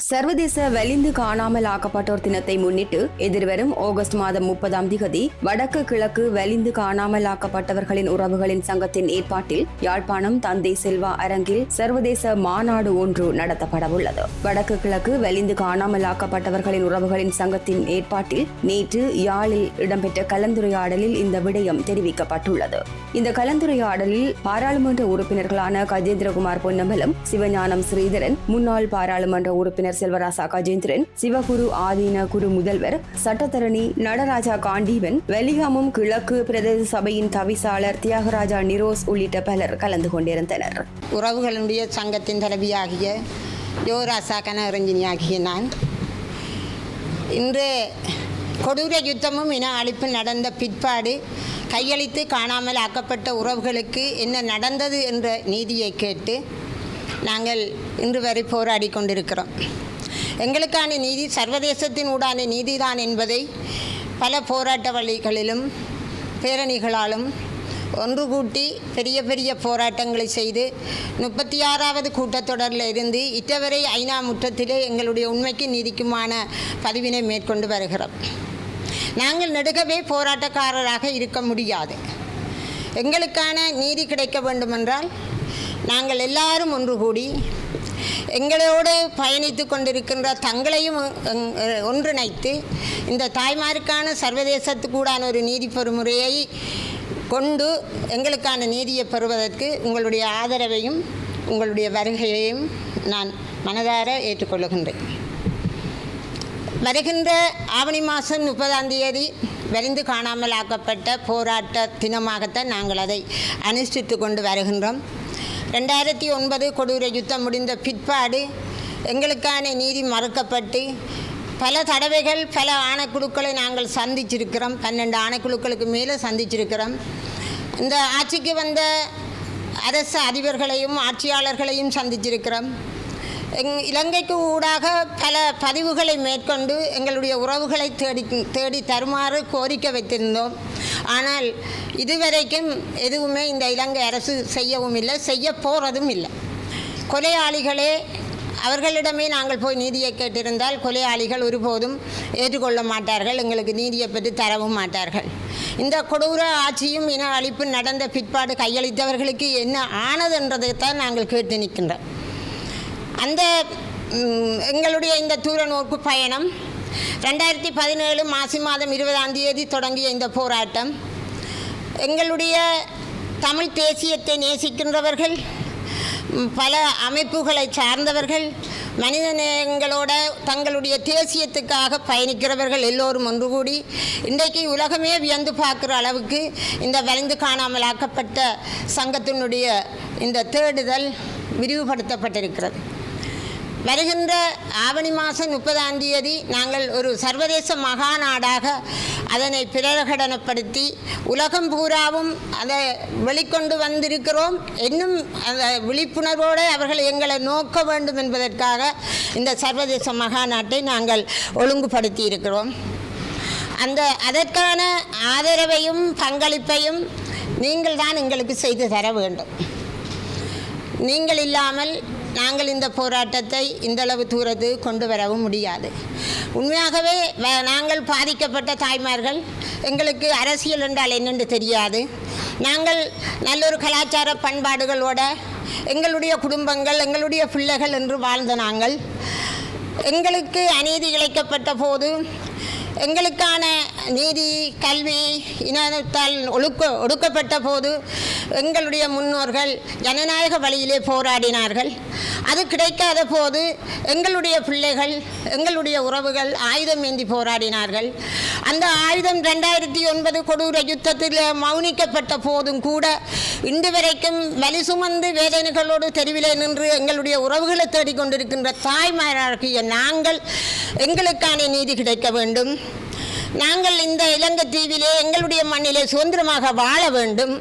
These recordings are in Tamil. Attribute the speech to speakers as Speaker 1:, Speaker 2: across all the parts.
Speaker 1: சர்வதேச வலிந்து காணாமல் ஆக்கப்பட்டோர் தினத்தை முன்னிட்டு எதிர்வரும் ஆகஸ்ட் மாதம் 30ஆம் திகதி வடக்கு கிழக்கு வலிந்து காணாமல் ஆக்கப்பட்டவர்களின் உறவுகளின் சங்கத்தின் ஏற்பாட்டில் யாழ்ப்பாணம் தந்தை செல்வா அரங்கில் சர்வதேச மாநாடு ஒன்று நடத்தப்படவுள்ளது. வடக்கு கிழக்கு வலிந்து காணாமல் ஆக்கப்பட்டவர்களின் உறவுகளின் சங்கத்தின் ஏற்பாட்டில் நேற்று யாழில் இடம்பெற்ற கலந்துரையாடலில் இந்த விடயம் தெரிவிக்கப்பட்டுள்ளது. இந்த கலந்துரையாடலில் பாராளுமன்ற உறுப்பினர்களான கஜேந்திரகுமார் பொன்னம்பலம், சிவஞானம் ஸ்ரீதரன், முன்னாள் பாராளுமன்ற உறுப்பினர் செல்வராசா கஜேந்திரன், சிவகுரு ஆதீன குரு முதல்வர் சட்டத்தரணி நடராஜா காண்டீவன், வெலிகாமம் கிழக்கு பிரதேச சபையின் தவிசாளர் தியாகராஜா நிரோஸ் உள்ளிட்ட பலர் கலந்து கொண்டிருந்தனர்.
Speaker 2: உறவுகளுடைய சங்கத்தின் தலைவியாகிய யோராசா கனகரஞ்சினியாகிய நான் இன்று கொடூர யுத்தமும் இன அழிப்பு நடந்த பிற்பாடு கையளித்து காணாமல் ஆக்கப்பட்ட உறவுகளுக்கு என்ன நடந்தது என்ற நீதியை கேட்டு நாங்கள் இன்று வரை போராடி கொண்டிருக்கிறோம். எங்களுக்கான நீதி சர்வதேசத்தின் ஊடான நீதிதான் என்பதை பல போராட்ட வழிகளிலும் பேரணிகளாலும் ஒன்று கூட்டி பெரிய பெரிய போராட்டங்களை செய்து 36வது கூட்டத்தொடரில் இருந்து இட்டவரை ஐநா முற்றத்திலே எங்களுடைய உண்மைக்கு நீதிக்குமான பதிவினை மேற்கொண்டு வருகிறோம். நாங்கள் நெடுகவே போராட்டக்காரராக இருக்க முடியாது. எங்களுக்கான நீதி கிடைக்க வேண்டுமென்றால் நாங்கள் எல்லாரும் ஒன்று கூடி எங்களோடு பயணித்து கொண்டிருக்கின்ற தங்களையும் ஒன்றிணைத்து இந்த தாய்மாருக்கான சர்வதேசத்துக்கூடான ஒரு நீதி பொறுமுறையை கொண்டு எங்களுக்கான நீதியை பெறுவதற்கு உங்களுடைய ஆதரவையும் உங்களுடைய வருகையையும் நான் மனதார ஏற்றுக்கொள்ளுகின்றேன். வருகின்ற ஆவணி மாதம் 30ஆம் தேதி வலிந்து காணாமல் ஆக்கப்பட்ட போராட்ட தினமாகத்தான் நாங்கள் அதை அனுஷ்டித்து கொண்டு வருகின்றோம். 2009 கொடூர யுத்தம் முடிந்த பிற்பாடு எங்களுக்கான நீதி மறுக்கப்பட்டு பல தடவைகள் பல ஆணைக்குழுக்களை நாங்கள் சந்திச்சிருக்கிறோம். 12 ஆணைக்குழுக்களுக்கு மேலே சந்திச்சிருக்கிறோம். இந்த ஆட்சிக்கு வந்த அரசு அதிபர்களையும் ஆட்சியாளர்களையும் சந்திச்சிருக்கிறோம். இலங்கைக்கு ஊடாக பல பதிவுகளை மேற்கொண்டு எங்களுடைய உறவுகளை தேடி தருமாறு கோரிக்கை வைத்திருந்தோம். ஆனால் இதுவரைக்கும் எதுவுமே இந்த இலங்கை அரசு செய்யவும் இல்லை, செய்ய போகிறதும் இல்லை. கொலையாளிகளே அவர்களிடமே நாங்கள் போய் நீதியை கேட்டிருந்தால் கொலையாளிகள் ஒருபோதும் ஏற்றுக்கொள்ள மாட்டார்கள், எங்களுக்கு நீதியை பற்றி தரவும் மாட்டார்கள். இந்த கொடூர ஆட்சியும் இன அழிப்பு நடந்த பிற்பாடு கையளித்தவர்களுக்கு என்ன ஆனதுன்றதைத்தான் நாங்கள் கேட்டு நிற்கின்றோம். அந்த எங்களுடைய இந்த தூர நோக்கு பயணம் 2017 மாசி மாதம் 20ஆம் தேதி தொடங்கிய இந்த போராட்டம் எங்களுடைய தமிழ் தேசியத்தை நேசிக்கின்றவர்கள், பல அமைப்புகளை சார்ந்தவர்கள், மனிதநேயங்களோட தங்களுடைய தேசியத்துக்காக பயணிக்கிறவர்கள் எல்லோரும் ஒன்று கூடி இன்றைக்கு உலகமே வியந்து பார்க்குற அளவுக்கு இந்த வலிந்து காணாமல் ஆக்கப்பட்ட சங்கத்தினுடைய இந்த தேடுதல் விரிவுபடுத்தப்பட்டிருக்கிறது. வருகின்ற ஆவணி மாதம் 30ஆம் தேதி நாங்கள் ஒரு சர்வதேச மகாநாடாக அதனை பிரகடனப்படுத்தி உலகம் பூராவும் அதை வெளிக்கொண்டு வந்திருக்கிறோம். இன்னும் அந்த விழிப்புணர்வோடு அவர்கள் எங்களை நோக்க வேண்டும் என்பதற்காக இந்த சர்வதேச மகாநாட்டை நாங்கள் ஒழுங்குபடுத்தி இருக்கிறோம். அதற்கான ஆதரவையும் பங்களிப்பையும் நீங்கள் தான் எங்களுக்கு செய்து தர வேண்டும். நீங்கள் இல்லாமல் நாங்கள் இந்த போராட்டத்தை இந்தளவு தூரத்து கொண்டு வரவும் முடியாது. உண்மையாகவே நாங்கள் பாதிக்கப்பட்ட தாய்மார்கள், எங்களுக்கு அரசியல் என்றால் என்னென்று தெரியாது. நாங்கள் நல்லொரு கலாச்சார பண்பாடுகளோட எங்களுடைய குடும்பங்கள், எங்களுடைய பிள்ளைகள் என்று வாழ்ந்த நாங்கள், எங்களுக்கு அநீதி இழைக்கப்பட்ட போது எங்களுக்கான நீதி, கல்வி, இனத்தால் ஒடுக்கப்பட்ட போது எங்களுடைய முன்னோர்கள் ஜனநாயக வழியிலே போராடினார்கள். அது கிடைக்காத போது எங்களுடைய பிள்ளைகள், எங்களுடைய உறவுகள் ஆயுதம் ஏந்தி போராடினார்கள். அந்த ஆயுதம் 2009 கொடூர யுத்தத்தில் மௌனிக்கப்பட்ட போதும் கூட இன்று வரைக்கும் வலி சுமந்து வேதனைகளோடு தெருவிலே நின்று எங்களுடைய உறவுகளை தேடிக்கொண்டிருக்கின்ற தாய்மாராகிய நாங்கள் எங்களுக்கான நீதி கிடைக்க வேண்டும். நாங்கள் இந்த இலங்கை தீவிலே எங்களுடைய மண்ணிலே சுதந்திரமாக வாழ வேண்டும்.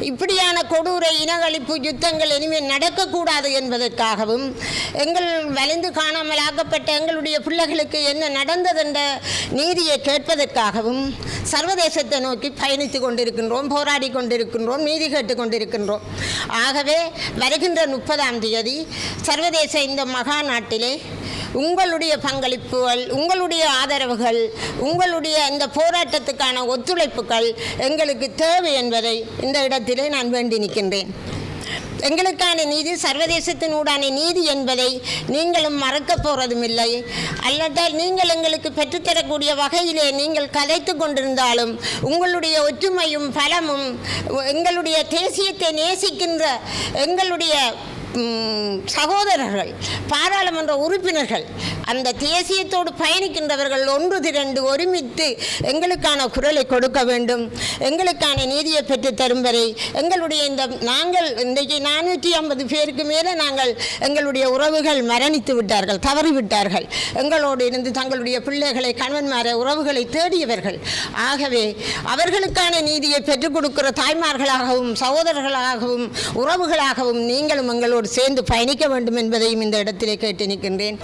Speaker 2: இப்படியான கொடூர இனஅழிப்பு யுத்தங்கள் இனிமேல் நடக்கக்கூடாது என்பதற்காகவும் எங்கள் வலிந்து காணாமல் ஆக்கப்பட்ட எங்களுடைய பிள்ளைகளுக்கு என்ன நடந்ததென்ற நீதியை கேட்பதற்காகவும் சர்வதேசத்தை நோக்கி பயணித்து கொண்டிருக்கின்றோம், போராடி கொண்டிருக்கின்றோம், நீதி கேட்டு கொண்டிருக்கின்றோம். ஆகவே வருகின்ற 30ஆம் தேதி சர்வதேச இந்த மகாநாட்டிலே உங்களுடைய பங்களிப்புகள், உங்களுடைய ஆதரவுகள், உங்களுடைய இந்த போராட்டத்துக்கான ஒத்துழைப்புகள் எங்களுக்கு தேவை என்பதை இந்த இடத்திலே நான் வேண்டி நிற்கின்றேன். எங்களுக்கான நீதி சர்வதேசத்தினூடான நீதி என்பதை நீங்களும் மறக்க போறதும் இல்லை. அல்லட்டால் நீங்கள் எங்களுக்கு பெற்றுத்தரக்கூடிய வகையிலே நீங்கள் கதைத்து கொண்டிருந்தாலும் உங்களுடைய ஒற்றுமையும் பலமும் எங்களுடைய தேசியத்தை நேசிக்கின்ற எங்களுடைய சகோதரர்கள், பாராளுமன்ற உறுப்பினர்கள், அந்த தேசியத்தோடு பயணிக்கின்றவர்கள் ஒன்று திரண்டு ஒருமித்து எங்களுக்கான குரலை கொடுக்க வேண்டும். எங்களுக்கான நீதியை பெற்று தரும் வரை எங்களுடைய நாங்கள் இன்றைக்கு 450 பேருக்கு மேலே நாங்கள் எங்களுடைய உறவுகள் மரணித்து விட்டார்கள், தவறிவிட்டார்கள். எங்களோடு இருந்து தங்களுடைய பிள்ளைகளை, கணவன்மாரை, உறவுகளை தேடியவர்கள். ஆகவே அவர்களுக்கான நீதியை பெற்றுக் கொடுக்கிற தாய்மார்களாகவும் சகோதரர்களாகவும் உறவுகளாகவும் நீங்களும் எங்களோடு சேர்ந்து பயணிக்க வேண்டும் என்பதையும் இந்த இடத்திலே கேட்டு நிற்கின்றேன்.